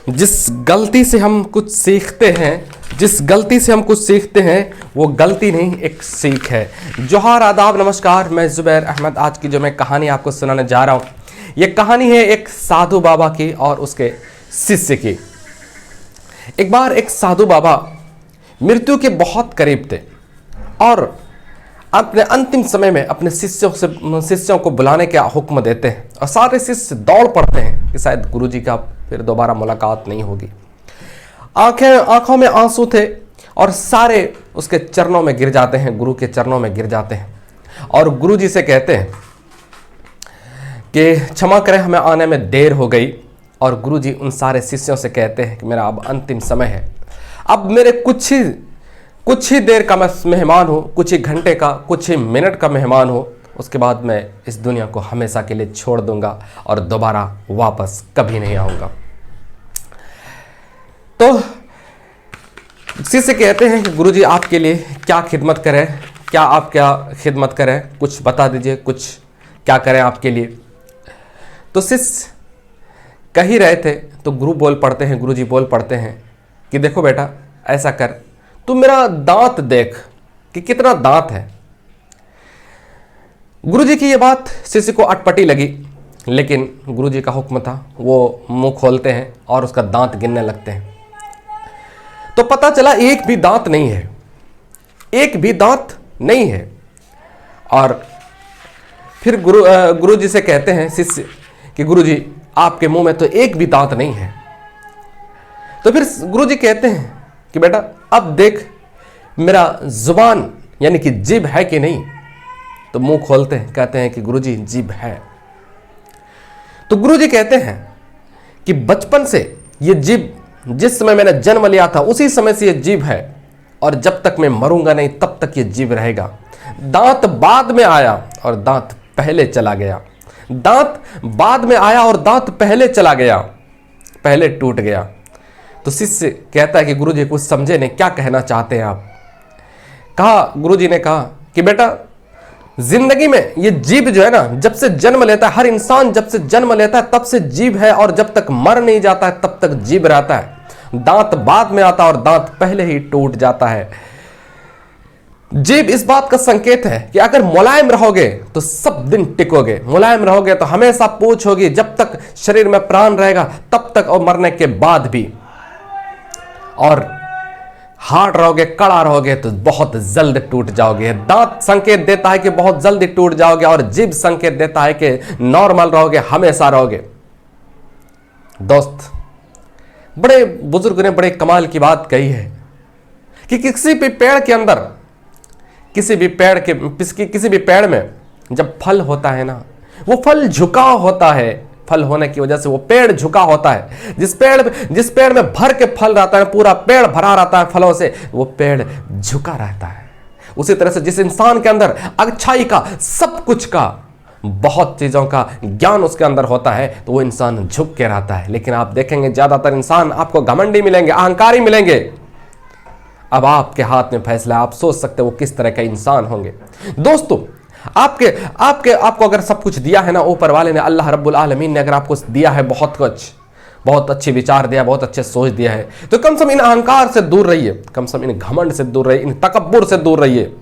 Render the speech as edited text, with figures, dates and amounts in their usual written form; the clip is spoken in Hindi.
जिस गलती से हम कुछ सीखते हैं वो गलती नहीं, एक सीख है। जोहार, आदाब, नमस्कार। मैं जुबैर अहमद। आज की जो मैं कहानी आपको सुनाने जा रहा हूँ, ये कहानी है एक साधु बाबा की और उसके शिष्य की। एक बार एक साधु बाबा मृत्यु के बहुत करीब थे और अपने अंतिम समय में अपने शिष्यों को बुलाने का हुक्म देते हैं और सारे शिष्य दौड़ पड़ते हैं कि शायद गुरुजी का फिर दोबारा मुलाकात नहीं होगी। आंखों में आंसू थे और सारे उसके चरणों में गिर जाते हैं, गुरु के चरणों में गिर जाते हैं और गुरुजी से कहते हैं कि क्षमा करें, हमें आने में देर हो गई। और गुरुजी उन सारे शिष्यों से कहते हैं कि मेरा अब अंतिम समय है, अब मेरे कुछ ही देर का मैं मेहमान हूँ, कुछ ही घंटे का, कुछ ही मिनट का मेहमान हूँ। उसके बाद मैं इस दुनिया को हमेशा के लिए छोड़ दूंगा और दोबारा वापस कभी नहीं आऊँगा। तो शिष्य कहते हैं कि गुरुजी आपके लिए क्या खिदमत करें, क्या खिदमत करें, कुछ बता दीजिए, कुछ क्या करें आपके लिए। तो शिष्य कह ही रहे थे तो गुरुजी बोल पड़ते हैं कि देखो बेटा, ऐसा कर, तू मेरा दांत देख कि कितना दांत है। गुरुजी की ये बात शिष्य को अटपटी लगी, लेकिन गुरुजी का हुक्म था। वो मुंह खोलते हैं और उसका दांत गिनने लगते हैं तो पता चला एक भी दांत नहीं है, एक भी दांत नहीं है। और फिर गुरुजी से कहते हैं शिष्य कि गुरुजी आपके मुंह में तो एक भी दांत नहीं है। तो फिर गुरुजी कहते हैं कि बेटा अब देख मेरा जुबान यानी कि जीभ है कि नहीं। तो मुंह खोलते हैं, कहते हैं कि गुरुजी जीभ है। तो गुरुजी कहते हैं कि बचपन से ये जीभ, जिस समय मैंने जन्म लिया था उसी समय से ये जीभ है और जब तक मैं मरूंगा नहीं तब तक ये जीभ रहेगा। दांत बाद में आया और दांत पहले चला गया, दांत बाद में आया और दांत पहले चला गया, पहले टूट गया। तो शिष्य कहता है कि गुरुजी कुछ समझे नहीं, क्या कहना चाहते हैं आप। गुरुजी ने कहा कि बेटा जिंदगी में ये जीभ जो है ना, जब से जन्म लेता है, हर इंसान जब से जन्म लेता है तब से जीभ है और जब तक मर नहीं जाता है तब तक जीभ रहता है। दांत बाद में आता है और दांत पहले ही टूट जाता है। जीभ इस बात का संकेत है कि अगर मुलायम रहोगे तो सब दिन टिकोगे, मुलायम रहोगे तो हमेशा पूछ होगी, जब तक शरीर में प्राण रहेगा तब तक और मरने के बाद भी। और हार्ड रहोगे, कड़ा रहोगे तो बहुत जल्द टूट जाओगे। दांत संकेत देता है कि बहुत जल्दी टूट जाओगे और जीभ संकेत देता है कि नॉर्मल रहोगे, हमेशा रहोगे। दोस्त, बड़े बुजुर्ग ने बड़े कमाल की बात कही है कि किसी भी पेड़ के अंदर, किसी भी पेड़ में जब फल होता है ना, वो फल झुका होता है। फल होने की वजह से वो पेड़ झुका होता है। जिस पेड़ में भर के फल रहता है, पूरा पेड़ भरा रहता है फलों से, वो पेड़ झुका रहता है। उसी तरह से जिस इंसान के अंदर अच्छाई का, सब कुछ का, बहुत चीजों का ज्ञान उसके अंदर होता है तो वो इंसान झुक के रहता है। लेकिन आप देखेंगे ज्यादातर इंसान आपको घमंडी मिलेंगे, अहंकारी मिलेंगे। अब आपके हाथ में फैसला, आप सोच सकते हो वो किस तरह के इंसान होंगे। दोस्तों, आपको अगर सब कुछ दिया है ना ऊपर वाले ने, अल्लाह रब्बुल आलमीन ने अगर आपको दिया है बहुत कुछ, बहुत अच्छे विचार दिया, बहुत अच्छे सोच दिया है, तो कम से कम इन अहंकार से दूर रहिए, कम से कम इन घमंड से दूर रहिए, इन तकब्बुर से दूर रहिए।